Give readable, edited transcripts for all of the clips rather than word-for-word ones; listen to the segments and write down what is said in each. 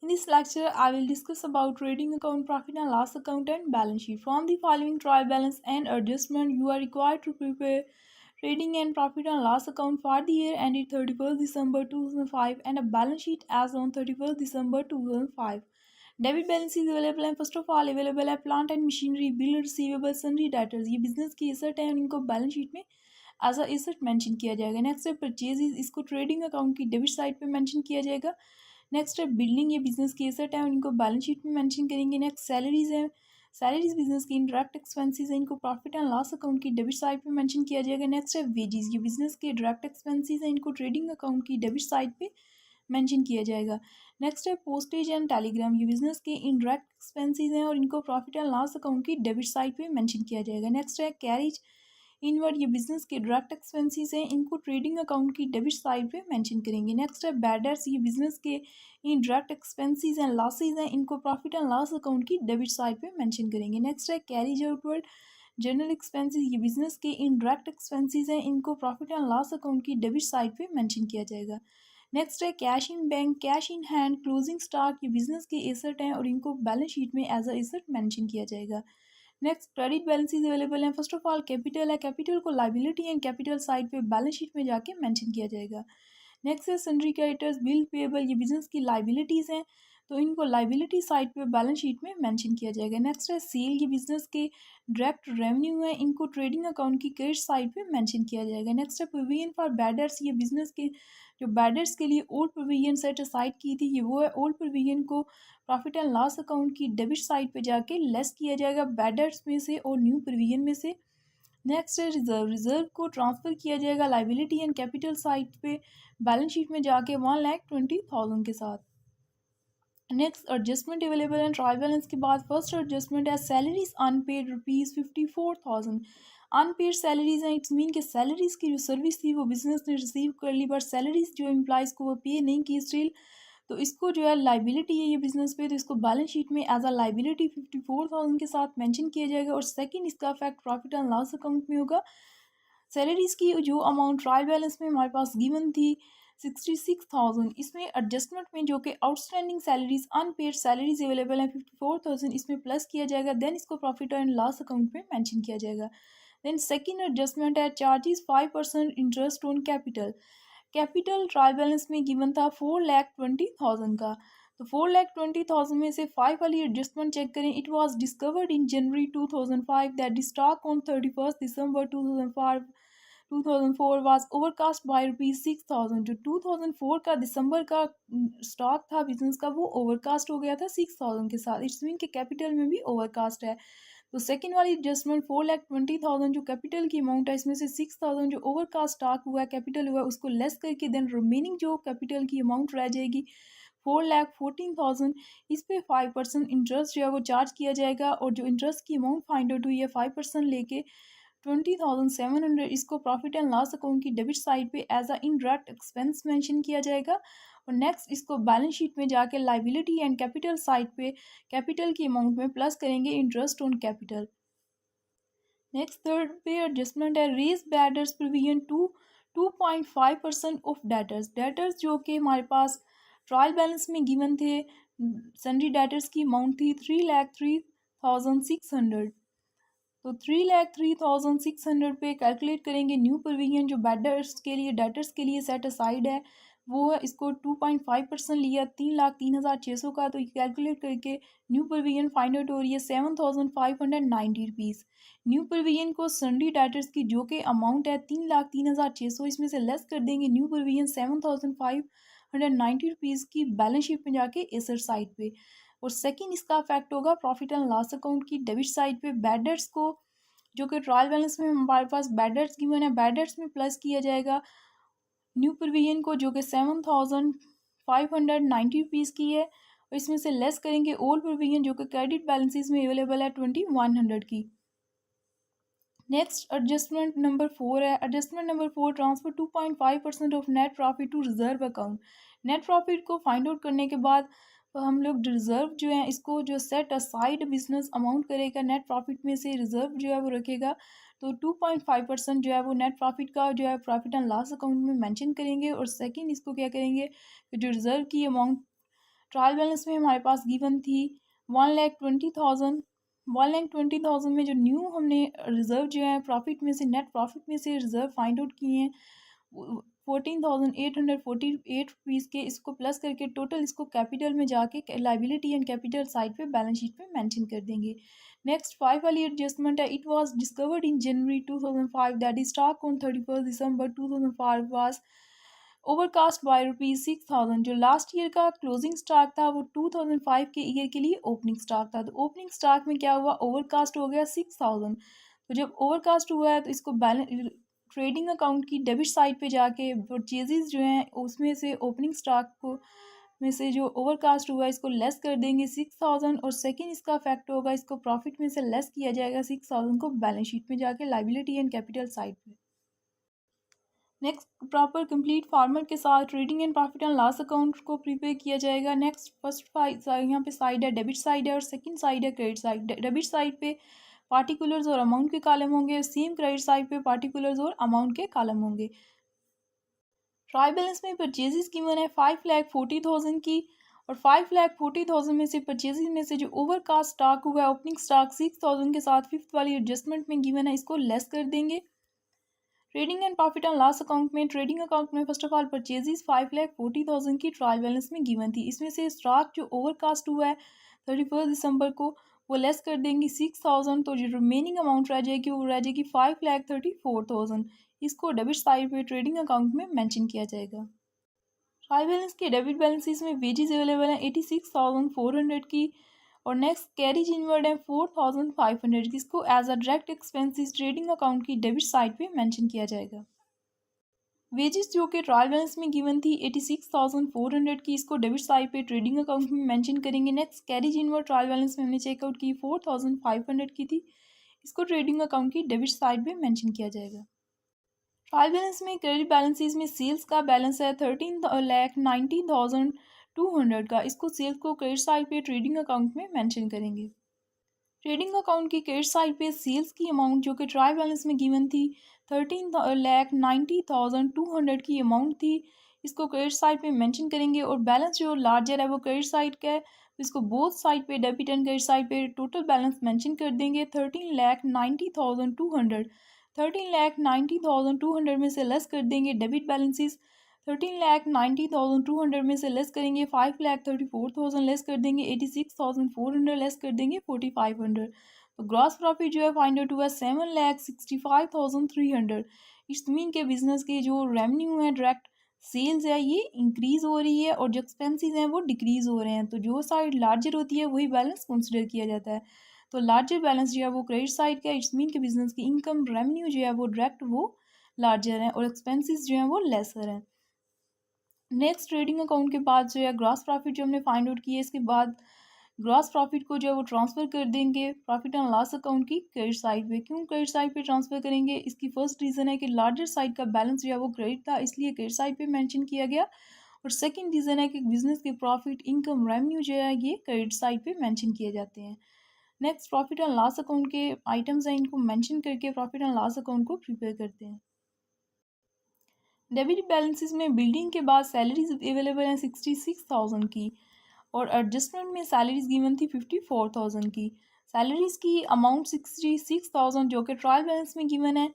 In this lecture, I will discuss about trading account, profit and loss account and balance sheet. From the following trial balance and adjustment, you are required to prepare trading and profit and loss account for the year ended 31st December 2005 and a balance sheet as on 31st December 2005. Debit balance is available and first of all available है plant and machinery, bill receivable, sundry debtors. ये business की asset है और इनको balance sheet में as a asset mention किया जाएगा. Next है परचेज, इसको ट्रेडिंग अकाउंट की डेबिट साइड पे मेंशन किया जाएगा. नेक्स्ट है बिल्डिंग, ये बिजनेस की एसेट है, इनको बैलेंस शीट में मेंशन करेंगे. नेक्स्ट सैलरीज है, सैलरीज बिजनेस की इंडायरेक्ट एक्सपेंसेस है, इनको प्रॉफिट एंड लॉस अकाउंट की डेबिट साइड पे मेंशन किया जाएगा. नेक्स्ट है वेजेस, ये बिजनेस के डायरेक्ट एक्सपेंसेस है, इनको ट्रेडिंग अकाउंट की डेबिट साइड पे मेंशन किया जाएगा. नेक्स्ट है पोस्टेज एंड टेलीग्राम, ये बिजनेस के इनडायरेक्ट एक्सपेंसेस हैं और इनको प्रॉफिट एंड लॉस अकाउंट की डेबिट साइड पे मेंशन किया जाएगा. नेक्स्ट है कैरिज इनवर्ड, ये बिजनेस के डायरेक्ट एक्सपेंसेस हैं, इनको ट्रेडिंग अकाउंट की डेबिट साइड पे मेंशन करेंगे. नेक्स्ट है बैड डेट्स, ये बिजनेस के इनडायरेक्ट एक्सपेंसेस एंड लॉसेज हैं, इनको प्रॉफिट एंड लॉस अकाउंट की डेबिट साइड पे मेंशन करेंगे. नेक्स्ट है कैरिज आउटवर्ड जनरल एक्सपेंसेस, ये बिजनेस के इनडायरेक्ट एक्सपेंसेस हैं, इनको प्रॉफिट एंड लॉस अकाउंट की डेबिट साइड पे मेंशन किया जाएगा. नेक्स्ट है cash in bank, cash in hand, closing stock, ये बिजनेस के एसेट हैं और इनको बैलेंस शीट में एज अ एसेट मेंशन किया जाएगा. नेक्स्ट क्रेडिट बैलेंसेस अवेलेबल हैं. फर्स्ट ऑफ ऑल कैपिटल है, कैपिटल को लाइबिलिटी एंड कैपिटल साइड पे बैलेंस शीट में जाके मेंशन किया जाएगा. नेक्स्ट है सन्ड्री क्रेडिटर्स, बिल पेएबल, ये बिजनेस की लाइबिलिटीज़ हैं तो इनको लाइबिलिटी साइड पे बैलेंस शीट में मेंशन किया जाएगा. नेक्स्ट है सेल, ये बिजनेस के डायरेक्ट रेवेन्यू है, इनको ट्रेडिंग अकाउंट की क्रेडिट साइड पे मेंशन किया जाएगा. नेक्स्ट है प्रोविजन फॉर बैड डेट्स, ये बिजनेस के जो बैड डेट्स के लिए ओल्ड प्रोविजन सेट असाइड की थी, ये वो है. ओल्ड प्रोविजन को प्रॉफिट एंड लॉस अकाउंट की डेबिट साइड पे जाके लेस किया जाएगा बैड डेट्स में से और न्यू प्रोविजन में से. नेक्स्ट है रिजर्व, रिजर्व को ट्रांसफ़र किया जाएगा लाइबिलिटी एंड कैपिटल साइड पे बैलेंस शीट में जाके 1,20,000 के साथ. नेक्स्ट एडजस्टमेंट अवेलेबल है ट्रायल बैलेंस के बाद. फर्स्ट एडजस्टमेंट है सैलरीज अनपेड ₹54,000. अनपेड सैलरीज हैं, इट्स मीन कि सैलरीज की जो सर्विस थी वो बिजनेस ने रिसीव कर ली बट सैलरीज जो एम्प्लॉयज़ को वो पे नहीं की स्टिल, तो इसको जो है लाइबिलिटी है ये बिजनेस पे, तो इसको बैलेंस शीट में एज अ लाइबिलिटी 54,000 के साथ मेंशन किया जाएगा. और सेकंड इसका effect profit and loss account में होगा. सैलरीज की जो अमाउंट ट्रायल बैलेंस में हमारे पास गिवन थी 66,000, इसमें एडजस्टमेंट में जो कि outstanding salaries unpaid salaries available है 54,000, इसमें प्लस किया जाएगा. देन इसको प्रॉफिट एंड लॉस अकाउंट में मेंशन किया जाएगा. देन सेकंड एडजस्टमेंट है charges 5% interest on capital. Capital trial balance में गिवन था 4,20,000 का, तो 4,20,000 में से 5 वाली एडजस्टमेंट चेक करें. It was discovered in January 2005 that the stock on 31st December 2004 was overcast by ₹6,000. जो 2004 का दिसंबर का स्टॉक था बिजनेस का वो ओवरकास्ट हो गया था 6,000 के साथ. इट्स मीन के कैपिटल में भी ओवरकास्ट है. तो सेकंड वाली एडजस्टमेंट 4,20,000 जो कैपिटल की अमाउंट है, इसमें से 6,000 जो ओवरकास्ट स्टॉक हुआ है कैपिटल हुआ है उसको लेस करके देन रिमेनिंग जो कैपिटल की अमाउंट रह जाएगी 4,14,000. इस पे 5% इंटरेस्ट जो है वो चार्ज किया जाएगा और जो इंटरेस्ट की अमाउंट फाइंड आउट हुई है 5% लेके 20,700, इसको प्रॉफिट एंड लॉस अकाउंट की डेबिट साइड पे as a indirect expense mention किया जाएगा. और नेक्स्ट इसको बैलेंस शीट में जाके लाइबिलिटी एंड कैपिटल साइड पे कैपिटल की अमाउंट में प्लस करेंगे interest on capital. Next third पे एडजस्टमेंट है raise bad debts provision to 2.5% of debtors. Debtors जो कि हमारे पास ट्रायल बैलेंस में गिवन थे, सन्ड्री डेटर्स की अमाउंट थी 3,03,600. तो 3,03,600 पे कैलकुलेट करेंगे न्यू प्रोविजन जो डेटर्स के लिए सेट असाइड है वो है. इसको 2.5% लिया 3,03,600 का, तो ये कैलकुलेट करके न्यू प्रोविजन फाइंड आउट हो रही है 7,590 रुपीज़. न्यू प्रोविजन को सन्ड्री डेटर्स की जो कि अमाउंट है 3,03,600, इसमें से लेस कर देंगे न्यू प्रोविजन 7,590 रुपीज़ की बैलेंस शीट में जाके एसेट साइड पे. और सेकंड इसका इफेक्ट होगा प्रॉफिट एंड लॉस अकाउंट की डेबिट साइड पे. बैड डेट्स को जो कि ट्रायल बैलेंस में हमारे पास बैड डेट्स गिवन है, बैड डेट्स में प्लस किया जाएगा न्यू प्रोविजन को जो कि 7,590 रुपीज़ की है और इसमें से लेस करेंगे ओल्ड प्रोविजन जो कि क्रेडिट बैलेंसेस में अवेलेबल है 2,100 की. नेक्स्ट एडजस्टमेंट नंबर 4 है. Adjustment number 4 transfer 2.5% of net profit to reserve account. Net profit को फाइंड आउट करने के बाद तो हम लोग रिजर्व जो है इसको जो सेट असाइड बिजनेस अमाउंट करेगा नेट प्रॉफिट में से रिजर्व जो है वो रखेगा. तो 2.5% जो है वो नेट प्रॉफिट का जो है प्रॉफिट एंड लॉस अकाउंट में मेंशन करेंगे. और सेकंड इसको क्या करेंगे कि जो रिजर्व की अमाउंट ट्रायल बैलेंस में हमारे पास गिवन थी 1,20,000। 1,20,000 में जो न्यू हमने रिजर्व जो है प्रॉफिट में से, नेट प्रॉफिट में से रिजर्व फाइंड आउट किए हैं 14,848 रुपीज़ के, इसको प्लस करके टोटल इसको कैपिटल में जाके लाइबिलिटी एंड कैपिटल साइड पे बैलेंस शीट पे मेंशन कर देंगे। नेक्स्ट 5 वाली एडजस्टमेंट है, it was discovered in January 2005 that is stock on 31 December 2005 was overcast by ₹6,000। जो लास्ट ईयर का क्लोजिंग स्टॉक था वो 2005 के ईयर के लिए ओपनिंग स्टॉक था। तो ओपनिंग स्टॉक में क्या हुआ, ओवरकास्ट हो गया 6,000। तो जब ओवरकास्ट हुआ है तो इसको बैलेंस ट्रेडिंग अकाउंट की डेबिट साइड पे जाके परचेजेस जो हैं उसमें से ओपनिंग स्टॉक को में से जो ओवरकास्ट हुआ है इसको लेस कर देंगे 6,000, और सेकंड इसका इफेक्ट होगा, इसको प्रॉफिट में से लेस किया जाएगा 6,000 को बैलेंस शीट में जाके लाइबिलिटी एंड कैपिटल साइड पे। नेक्स्ट प्रॉपर कंप्लीट फॉर्मेट के साथ trading and profit and loss account को प्रिपेयर किया जाएगा। नेक्स्ट फर्स्ट यहाँ पे साइड है डेबिट साइड है और सेकंड साइड है क्रेडिट साइड। डेबिट साइड पे पार्टिकुलर्स और अमाउंट के कॉलम होंगे, सेम क्रेडिट साइड पे पार्टिकुलर्स और अमाउंट के कॉलम होंगे। ट्रायल बैलेंस में परचेजेस गिवन है 5,40,000 की, और 5,40,000 में से परचेजेस में से जो ओवरकास्ट स्टॉक हुआ है ओपनिंग स्टॉक 6,000 के साथ फिफ्थ वाली एडजस्टमेंट में गिवन है, इसको लेस कर देंगे। Trading and profit and loss account में, ट्रेडिंग अकाउंट में फर्स्ट ऑफ ऑल परचेजेस 5,40,000 की ट्रायल बैलेंस में गिवन थी, इसमें से स्टॉक जो ओवरकास्ट हुआ है 31 दिसंबर को वो लेस कर देंगे 6,000, तो जो रिमेनिंग अमाउंट रह जाएगी वो रह जाएगी 5,34,000। इसको डेबिट साइड पे ट्रेडिंग अकाउंट में मेंशन किया जाएगा। ट्रायल बैलेंस के डेबिट बैलेंसेस में वेजेस अवेलेबल हैं 86,400 की, और नेक्स्ट कैरीज इनवर्ड है 4,500 की, इसको as a direct expenses trading account की डेबिट साइड पे मेंशन किया जाएगा। वेजेस जो कि ट्रायल बैलेंस में गिवन थी 86,400 की, इसको डेबिट साइड पे ट्रेडिंग अकाउंट में मेंशन करेंगे। Next carries inward trial balance में हमने चेकआउट की 4,500 की थी, इसको ट्रेडिंग अकाउंट की डेबिट साइड पे मेंशन किया जाएगा। ट्रायल बैलेंस में क्रेडिट बैलेंसेस में सेल्स का बैलेंस है 13,90,200 का, इसको सेल्स को क्रेडिट साइड पे ट्रेडिंग अकाउंट में मेंशन करेंगे। ट्रेडिंग अकाउंट की क्रेडिट साइड पे सेल्स की अमाउंट जो कि ट्रायल बैलेंस में गिवन थी 13,90,200 की अमाउंट थी, इसको क्रेडिट साइड पे मेंशन करेंगे, और बैलेंस जो लार्जर है वो क्रेडिट साइड का है, तो इसको बोथ साइड पे डेबिट एंड क्रेडिट साइड पे टोटल बैलेंस मेंशन कर देंगे 13,90,200। 13,90,200 में से लेस कर देंगे डेबिट बैलेंसेस, 13,90,200 में से लेस करेंगे 5,34,000 लेस कर देंगे 86,400 लेस कर देंगे 4,500। तो ग्रॉस प्रॉफिट जो है फाइंड आउट हुआ 7,65,300। इस मीन के बिजनेस के जो रेवेन्यू है डायरेक्ट सेल्स है ये इंक्रीज हो रही है और जो एक्सपेंसेस हैं वो डिक्रीज हो रहे हैं, तो जो साइड लार्जर होती है वही बैलेंस कंसिडर किया जाता है। तो लार्जर बैलेंस जो है वो क्रेडिट साइड का, इट्स मीन के बिजनेस की इनकम रेवेन्यू जो है वो डायरेक्ट वो लार्जर है और एक्सपेंसेस जो है वो लेसर हैं। नेक्स्ट ट्रेडिंग अकाउंट के बाद जो है ग्रॉस प्रॉफिट जो हमने फाइंड आउट किया, इसके बाद ग्रॉस प्रॉफिट को जो है वो ट्रांसफ़र कर देंगे प्रॉफिट एंड लॉस अकाउंट की क्रेडिट साइड पे। क्यों क्रेडिट साइड पे ट्रांसफ़र करेंगे, इसकी फर्स्ट रीज़न है कि लार्जर साइड का बैलेंस जो है वो क्रेडिट था, इसलिए क्रेडिट साइड पे मेंशन किया गया, और सेकंड रीज़न है कि बिजनेस के प्रॉफिट इनकम रेवेन्यू जो है ये क्रेडिट साइड पे मेंशन किए जाते हैं। Next profit and loss account के आइटम्स हैं, इनको मेंशन करके प्रॉफिट एंड लॉस अकाउंट को प्रिपेयर करते हैं। डेबिट बैलेंसेस में बिल्डिंग के बाद सैलरीज अवेलेबल हैं 66,000 की, और एडजस्टमेंट में सैलरीज गिवन थी 54,000 की। सैलरीज की अमाउंट 66,000 जो कि ट्रायल बैलेंस में गिवन है,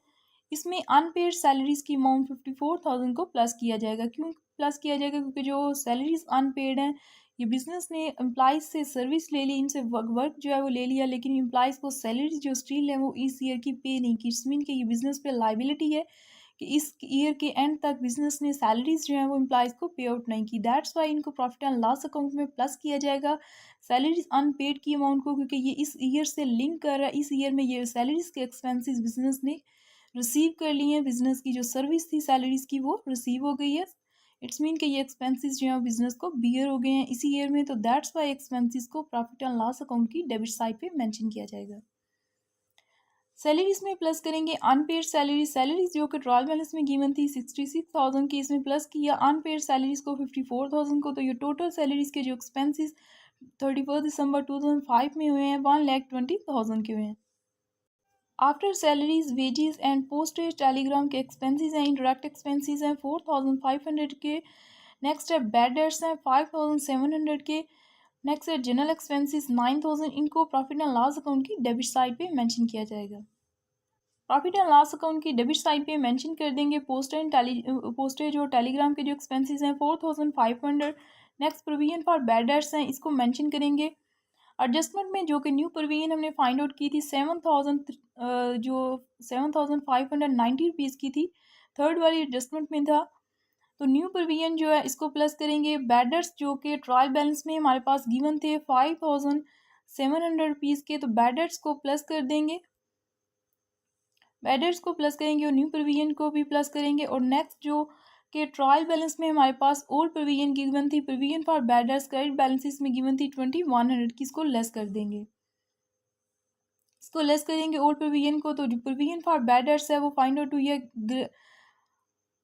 इसमें अनपेड सैलरीज की अमाउंट 54,000 को प्लस किया जाएगा। क्यों प्लस किया जाएगा, क्योंकि जो सैलरीज अनपेड हैं ये बिजनेस ने एम्प्लॉइज से सर्विस ले ली, इनसे वर्क जो है वो ले लिया, लेकिन एम्प्लॉइज को सैलरीज जो स्टील है वो इस ईयर की पे नहीं की। इट्स मीन कि ये बिजनेस पे लाइबिलिटी है कि इस ईयर के एंड तक बिजनेस ने सैलरीज जो है वो एम्प्लॉइज को पे आउट नहीं की, दैट्स वाई इनको प्रॉफिट एंड लॉस अकाउंट में प्लस किया जाएगा सैलरीज अनपेड की अमाउंट को, क्योंकि ये इस ईयर से लिंक कर रहा है। इस ईयर में ये सैलरीज के एक्सपेंसेस बिजनेस ने रिसीव कर लिए हैं, बिजनेस की जो सर्विस थी सैलरीज की वो रिसीव हो गई है। इट्स मीन कि ये एक्सपेंसेस जो है बिजनेस को बियर हो गए हैं इसी ईयर में, तो दैट्स वाई एक्सपेंसेस को प्रॉफिट एंड लॉस अकाउंट की डेबिट साइड पे मेंशन किया जाएगा। सैलरीज में प्लस करेंगे अनपेड सैलरीज जो कि ट्रायल बैलेंस में गिवन थी 66,000 की, इसमें प्लस किया अनपेड सैलरीज को 54,000 को, तो ये टोटल सैलरीज के जो एक्सपेंसेस 31 दिसंबर 2005 में हुए हैं 1,20,000 के हुए हैं। After salaries wages and postage Telegram के एक्सपेंसेस हैं, इंडायरेक्ट एक्सपेंसेस हैं 4,500 के। नेक्स्ट है बैड डेट्स हैं 5700 के। नेक्स्ट है जनरल एक्सपेंसेस 9000, इनको प्रॉफिट एंड लॉस अकाउंट की डेबिट साइड पे मेंशन किया जाएगा। प्रॉफिट एंड लॉस अकाउंट की डेबिट साइड पे मेंशन कर देंगे पोस्टेज और टेलीग्राम के जो एक्सपेंसेस हैं 4500। Next provision for bad debts हैं, इसको मेंशन करेंगे। एडजस्टमेंट में जो कि न्यू प्रोविजन हमने फाइंड आउट की थी 7590 रुपीज़ की थी, थर्ड वाली एडजस्टमेंट में था। तो न्यू प्रोविजन जो है इसको प्लस करेंगे। बैडर्स जो कि ट्रायल बैलेंस में हमारे पास गिवन थे 5700 रुपीज़ के, तो बैडर्स को प्लस कर देंगे, बैडर्स को प्लस करेंगे और न्यू प्रोविजन को भी प्लस करेंगे। और नेक्स्ट जो कि ट्रायल बैलेंस में हमारे पास ओल्ड प्रोविजन गिवन थी, provision for badass credit balances में गिवन थी 2100 की, इसको लेस कर देंगे, इसको लेस करेंगे ओल्ड प्रोविजन को। तो जो प्रोविजन फॉर बैडर्स है वो फाइंड आउट हुई है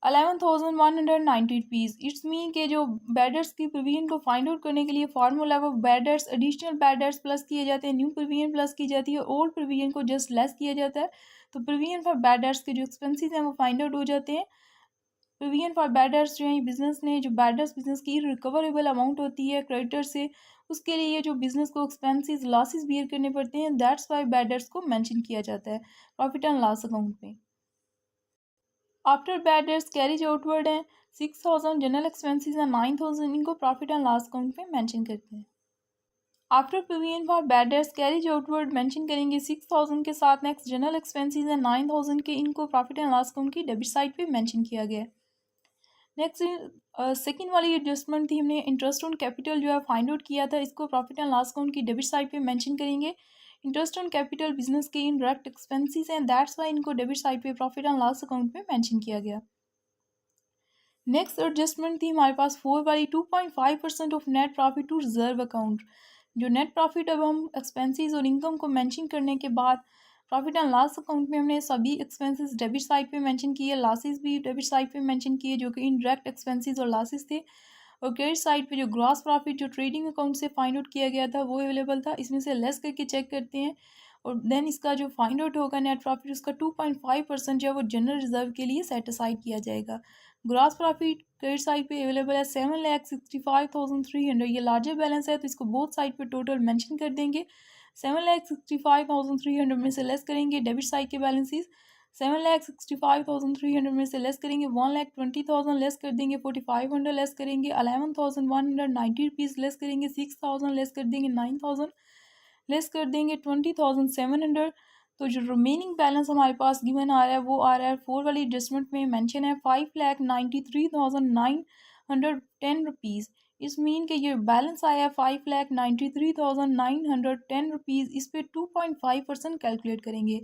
11,190 रुपीज़। इट्स मीन के जो बैडर्स की प्रोविजन को फाइंड आउट करने के लिए फार्मूला वो बैडर्स एडिशनल बैडर्स प्लस किए जाते हैं, न्यू प्रोविजन प्लस की जाती है, ओल्ड प्रोविजन को जस्ट लेस किया जाता है। तो प्रोविजन फॉर बैडर्स के जो एक्सपेंसेस हैं वो फाइंड आउट हो जाते हैं। प्रोविजन फॉर बैडर्स जो है बिजनेस ने जो बैडर्स बिजनेस की रिकवरेबल अमाउंट होती है क्रेडिटर से, उसके लिए जो बिजनेस को एक्सपेंसेस लॉसेस बियर करने पड़ते हैं, दैट्स वाई बैडर्स को मेंशन किया जाता है प्रॉफिट एंड लॉस अकाउंट में। After bad debts carries outward हैं 6000, जनरल एक्सपेंसेस हैं 9000, इनको प्रॉफिट एंड लॉस अकाउंट में मेंशन करते हैं। After provision for bad debts carries outward mention करेंगे 6000 के साथ। नेक्स्ट जनरल एक्सपेंसेस हैं 9000 के, इनको प्रॉफिट एंड लॉस अकाउंट की डेबिट साइड पे मेंशन किया गया है। नेक्स्ट सेकंड वाली एडजस्टमेंट थी, हमने इंटरेस्ट ऑन कैपिटल जो है फाइंड आउट किया था, इसको प्रॉफिट एंड लॉस अकाउंट की डेबिट साइड पे मेंशन करेंगे। इंटरेस्ट ऑन कैपिटल बिजनेस के इनडायरेक्ट एक्सपेंसेस हैं, दैट्स वाई इनको डेबिट साइड पे प्रॉफिट एंड लॉस अकाउंट में मेंशन किया गया। नेक्स्ट एडजस्टमेंट थी हमारे पास 4 वाली 2.5% of net profit to reserve account. जो नेट प्रॉफिट अब हम एक्सपेंसेस और इनकम को मेंशन करने के बाद प्रॉफिट एंड लॉस अकाउंट में हमने सभी एक्सपेंसेस डेबिट साइड पे मेंशन किए, लॉसेस भी डेबिट साइड पे मेंशन किए जो कि इनडायरेक्ट एक्सपेंसेस और लॉसेस थे। और क्रेडिट साइड पे जो ग्रॉस प्रॉफिट जो ट्रेडिंग अकाउंट से फाइंड आउट किया गया था वो अवेलेबल था, इसमें से लेस करके चेक करते हैं और देन इसका जो फाइंड आउट होगा नेट प्रॉफिट उसका 2.5% जो है वो जनरल रिजर्व के लिए सेट असाइड किया जाएगा। ग्रॉस प्रॉफिट क्रेडिट साइड पे अवेलेबल है 7,65,300, ये लार्जर बैलेंस है तो इसको बोथ साइड पे टोटल मेंशन कर देंगे। 7,65,300 में से लेस करेंगे डेबिट साइड के बैलेंसेस, 7,65,300 में से लेस करेंगे 1,20,000 लेस कर देंगे, 4,500 लेस करेंगे, 11,190 रुपीज़ लेस करेंगे, 6,000 लेस कर देंगे, 9,000 लेस कर देंगे, 20,700। तो जो रिमेनिंग बैलेंस हमारे पास गिवन आ रहा है वो आ रहा है 4 वाली एडजस्टमेंट में मेंशन है 5,93,910 रुपीज़। इस मीन के ये बैलेंस आया है 5,93,910 रुपीज़। इस पे 2.5% कैलकुलेट करेंगे,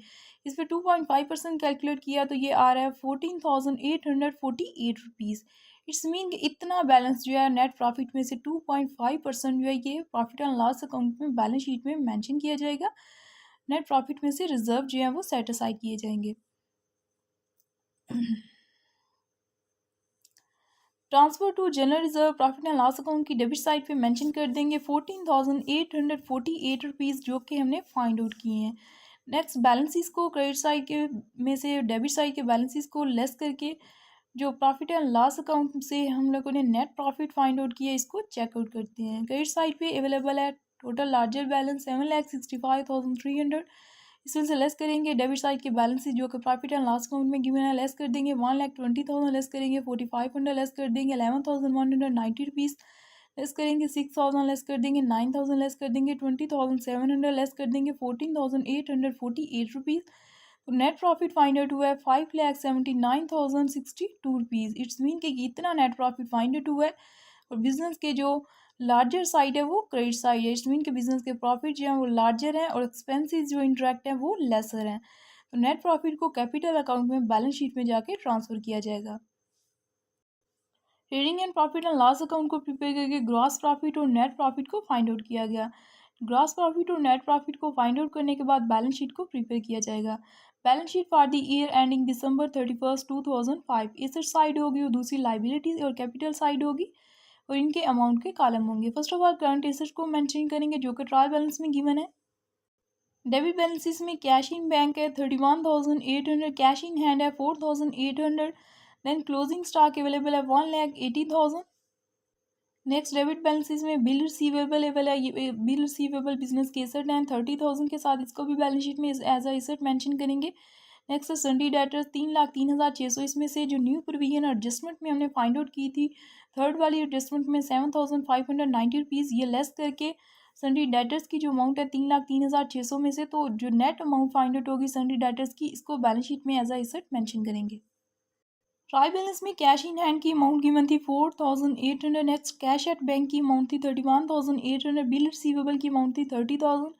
इस पे 2.5% कैलकुलेट किया तो ये आ रहा है 14,848 रुपीज़। इट्स मीन कि इतना बैलेंस जो है नेट प्रॉफिट में से 2.5% जो है ये प्रॉफिट एंड लॉस अकाउंट में बैलेंस शीट में मेंशन किया जाएगा। नेट प्रॉफिट में से रिजर्व जो है वो सेट असाइड किए जाएंगे। Transfer to general reserve profit and loss account की डेबिट साइड पे मेंशन कर देंगे 14,848 रुपीज़ जो कि हमने फाइंड आउट किए हैं। नेक्स्ट बैलेंसेस को क्रेडिट साइड के में से डेबिट साइड के बैलेंसेस को लेस करके जो प्रॉफिट एंड लॉस अकाउंट से हम लोगों ने नेट प्रॉफिट फाइंड आउट किया इसको चेकआउट करते हैं। क्रेडिट साइड पे अवेलेबल है टोटल लार्जर बैलेंस 7,65,300, इसमें से लेस करेंगे डेबिट साइड के बैलेंसेस जो कि प्रॉफिट एंड लॉस अकाउंट में गिवन है, लेस कर देंगे 1,20,000 लेस करेंगे, 4,500 लेस कर देंगे, 11,190 रुपीज़ लेस करेंगे, 6,000 लेस कर देंगे, 9,000 लेस कर देंगे, 20,700 लेस कर देंगे, 14,848 रुपीज़। तो नेट प्रॉफिट फाइंड आउट हुआ है 5,79,062 रुपीज़। इट्स मीन कि इतना नेट प्रॉफिट फाइंड आउट हुआ है और बिजनेस के जो लार्जर साइड है वो क्रेडिट साइड है। इट्स मीन कि बिजनेस के प्रॉफिट जो है वो लार्जर हैं और एक्सपेंसेस जो इंटरेक्ट हैं वो लेसर हैं। तो नेट प्रॉफिट को कैपिटल अकाउंट में बैलेंस शीट में जाके ट्रांसफ़र किया जाएगा। Trading and profit and loss account को प्रिपेयर करके ग्रॉस प्रॉफिट और नेट प्रॉफिट को फाइंड आउट किया गया। ग्रॉस प्रॉफिट और नेट प्रॉफिट को फाइंड आउट करने के बाद बैलेंस शीट को प्रिपेयर किया जाएगा। Balance sheet for the year ending December 31, 2005 asset side होगी और दूसरी लाइबिलिटीज और कैपिटल साइड होगी और इनके अमाउंट के कॉलम होंगे। First of all current assets को मेंशन करेंगे जो कि ट्रायल बैलेंस में गिवन है। डेबिट बैलेंसेस में कैश इन बैंक है 31,800, कैश इन हैंड है 4,800, देन क्लोजिंग स्टॉक अवेलेबल है 1,80,000। नेक्स्ट डेबिट बैलेंसेस में बिल रिसीवेबल है, ये बिल रिसीवेबल बिजनेस के एसेट हैं 30,000 के साथ, इसको भी बैलेंस शीट में एज अ एसेट मेंशन करेंगे। नेक्स्ट है सन्डी डेटर्स 3,03,600, इसमें से जो न्यू प्रोविजन एडजस्टमेंट में हमने फाइंड आउट की थी थर्ड वाली एडजस्टमेंट में 7,590 रुपीज़, ये लेस करके सन्डी डेटर्स की जो अमाउंट है 3,03,600 में से, तो जो नेट अमाउंट फाइंड आउट होगी सन्डी डेटर्स की, इसको बैलेंस शीट में एज अ एसेट मेंशन करेंगे। ट्रायल बैलेंस में कैश इन हैंड की अमाउंट गिवन थी 4,800। नेक्स्ट कैश एट बैंक की अमाउंट थी 31,800। बिल रिसीवेबल की अमाउंट थी 30,000।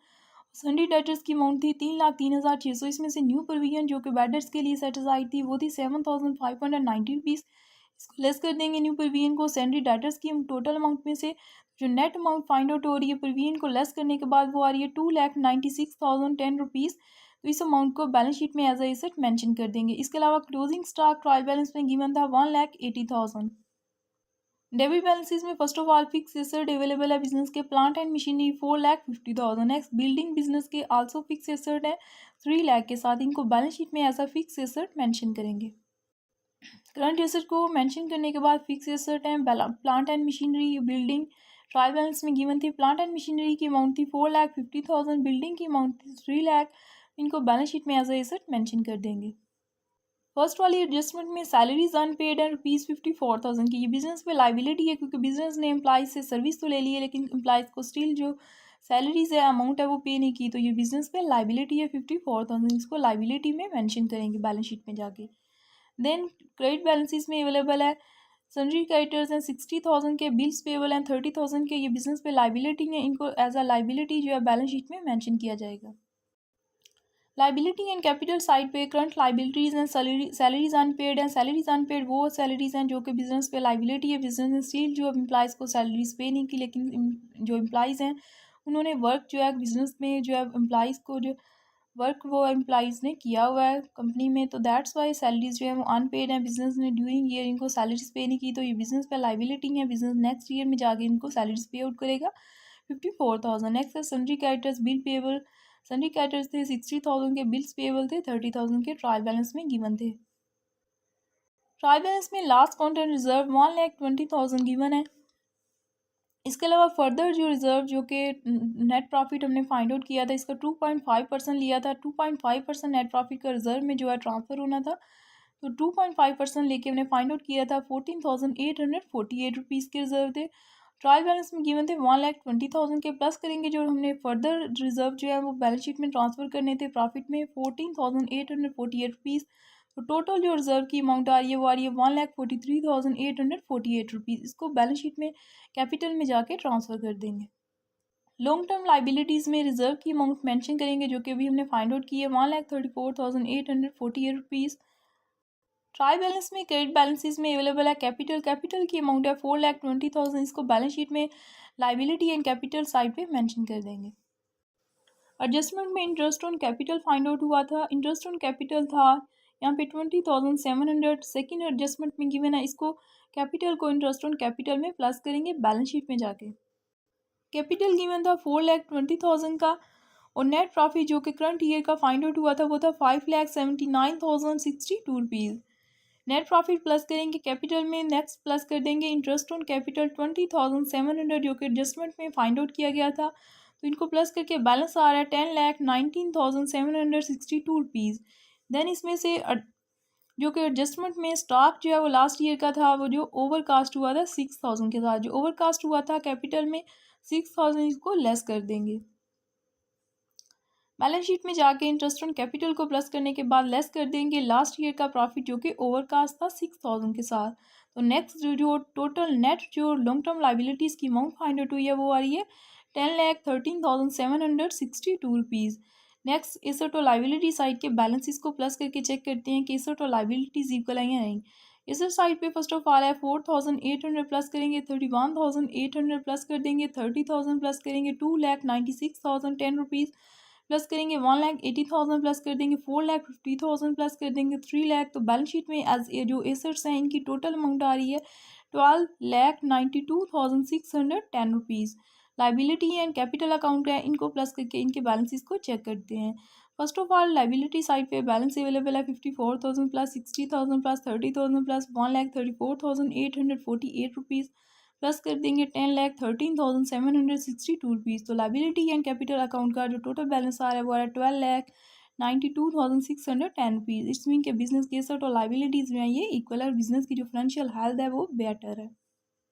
सन्डी डेटर्स की अमाउंट थी 3,03,600। इसमें से न्यू प्रोविजन जो कि बेडर्स के लिए सेटिसाइड थी वो थी 7,590 रुपीज़, इसको लेस कर देंगे न्यू प्रोविजन को सन्डी डेटर्स की टोटल अमाउंट में से। जो नेट अमाउंट फाइंड आउट हो रही है प्रोविजन को लेस करने के बाद वो आ रही है 2,96,010 रुपीज़, तो इस अमाउंट को बैलेंस शीट में एज अ एसेट मेंशन कर देंगे। इसके अलावा क्लोजिंग स्टॉक ट्रायल बैलेंस में गिवन था 1,80,000। डेबिट बैलेंसेस में first of all fix asset available है बिजनेस के plant and machinery 4,50,000। Next building business के आल्सो फिक्स एसेट है 3 लाख के साथ, इनको बैलेंस शीट में as a fix asset mention करेंगे। करंट एसेट को मेंशन करने के बाद फिक्स एसेट है plant and machinery building. Trial balance में गिवन थी प्लांट एंड मशीनरी की अमाउंट थी 4,50,000, बिल्डिंग की अमाउंट थी 3 लाख, इनको बैलेंस शीट में एज अ एसेट मेंशन कर देंगे। फर्स्ट वाली एडजस्टमेंट में सैलरीज अनपेड है ₹54,000 की, ये बिजनेस पे लाइबिलिटी है क्योंकि बिजनेस ने एम्प्लॉज से सर्विस तो ले ली है लेकिन एम्प्लॉज को स्टिल जो सैलरीज है अमाउंट है वो पे नहीं की, तो ये बिजनेस पे लाइबिलिटी है 54,000, इसको लाइबिलिटी में मेंशन करेंगे बैलेंस शीट में जाके। देन क्रेडिट बैलेंसेस में अवेलेबल है सन्ड्री क्रेडिटर्स हैं 60,000 के, बिल्स पेबल हैं 30,000 के, ये बिजनेस पे लाइबिलिटी है, इनको एज अ लाइबिलिटी जो है बैलेंस शीट में मेंशन किया जाएगा। लाइबिलिटी एंड कैपिटल साइड पे करंट लाइबिलिटीज़ हैं सैलरीज अनपेड हैं। सैलरीज अनपेड वो सैलरीज हैं जो कि बिजनेस पे लाइबिलिटी है, बिजनेस ने स्टिल जो एम्प्लॉज़ को सैलरीज पे नहीं की, लेकिन जो एम्प्लॉज़ हैं उन्होंने वर्क जो है बिजनेस में जो है एम्प्लॉज़ को जो वर्क वो एम्प्लॉज़ ने किया हुआ है कंपनी में, तो दैट्स वाई सैलरीज जो है वो अनपेड हैं, बिजनेस ने ड्यूरिंग ईयर इनको सैलरीज पे नहीं की, तो ये बिजनेस पे लाइबिलिटी है, बिजनेस नेक्स्ट ईयर में जाके इनको सैलरीज पे आउट करेगा 54,000। नेक्स्ट है sundry creditors bill payable, sundry creditors थे 60,000 के, बिल्स पेबल थे 30,000 के, ट्रायल बैलेंस में गिवन थे। ट्रायल बैलेंस में लास्ट काउंटर रिजर्व 1,20,000 गिवन है। इसके अलावा फर्दर जो रिजर्व जो कि नेट प्रॉफिट हमने फाइंड आउट किया था इसका 2.5% लिया था, 2.5% नेट प्रॉफिट का रिजर्व में जो है ट्रांसफ़र होना था, तो 2.5% लेके हमने फाइंड आउट किया था 14,848 रुपीज़ के रिजर्व थे। ट्रायल बैलेंस में गिवन थे 1,20,000 के, प्लस करेंगे जो हमने फर्दर रिजर्व जो है वो बैलेंस शीट में ट्रांसफ़र करने थे प्रॉफिट में 14,848 रुपीज़, तो टोटल जो रिजर्व की अमाउंट आ रही है वो आ रही है 1,43,848 रुपीज़, इसको बैलेंस शीट में कैपिटल में जाके ट्रांसफ़र कर देंगे। लॉन्ग टर्म लाइबिलिटीज़ में रिजर्व की अमाउंट मेंशन करेंगे जो कि अभी हमने फाइंड आउट की है 1,34,848 रुपीज़। ट्रायल बैलेंस में क्रेडिट बैलेंसेस में अवेलेबल है कैपिटल की अमाउंट है 4,20,000, इसको बैलेंस शीट में लाइबिलिटी एंड कैपिटल साइड पे मेंशन कर देंगे। एडजस्टमेंट में interest on capital find out हुआ था, इंटरेस्ट ऑन कैपिटल था यहाँ पे 20,700, सेकेंड एडजस्टमेंट में गिवन है, इसको कैपिटल को इंटरेस्ट ऑन कैपिटल में प्लस करेंगे बैलेंस शीट में जाके। कैपिटल गिवन था 4,20,000 का, और नेट प्रॉफिट जो कि करंट ईयर का फाइंड आउट हुआ था वो था 5,79,062 रुपीज़। नेट प्रॉफिट प्लस करेंगे कैपिटल में, नेक्स्ट प्लस कर देंगे इंटरेस्ट ऑन कैपिटल 20,700 जो कि एडजस्टमेंट में फाइंड आउट किया गया था, तो इनको प्लस करके बैलेंस आ रहा है 10,19,762 रुपीज़। देन इसमें से जो कि एडजस्टमेंट में स्टॉक जो है वो लास्ट ईयर का था, वो जो ओवरकास्ट हुआ था 6,000 के साथ, जो ओवरकास्ट हुआ था कैपिटल में 6,000, इसको लेस कर देंगे। बैलेंस शीट में जाके इंटरेस्ट ऑन कैपिटल को प्लस करने के बाद लेस कर देंगे लास्ट ईयर का प्रॉफिट जो कि ओवरकास्ट था 6,000 के साथ, तो नेक्स्ट जो टोटल नेट जो लॉन्ग टर्म लाइबिलिटीज़ की अमाउंट फाइंड आउट हुई है वो आ रही है 10,13,762 रुपीज़। नेक्स्ट एसेट और लाइबिलिटी साइड के बैलेंसेस को प्लस करके चेक करते हैं कि एसेट और लाइबिलिटीज इक्वल है या नहीं। एसेट साइड पे फर्स्ट ऑफ ऑल है 4,800 प्लस करेंगे 31,800 प्लस कर देंगे 30,000 प्लस करेंगे 2,96,010 रुपीज़ प्लस करेंगे 1,80,000 प्लस कर देंगे 4,50,000 प्लस कर देंगे 3 लाख, तो बैलेंस शीट में एज जो एसेट्स हैं इनकी टोटल अमाउंट आ रही है 12,92,610 rupees. Liability and capital account है, इनको प्लस करके इनके बैलेंसेस को चेक करते हैं। First of all liability side पे बैलेंस अवेलेबल है 54,000 plus 60,000 plus 30,000 plus 1,34,848 rupees plus कर देंगे 10,13,762 रुपीज़। तो लाइबिलिटी एंड कैपिटल अकाउंट का जो टोटल बैलेंस आ रहा है वो आ रहा है 12,92,610 रुपीज़। इट्स मीन के बिजनेस की एसेट और लाइबिलिटीज़ में ये इक्वल है और बिजनेस की जो फाइनेंशियल हेल्थ है वो बेटर है।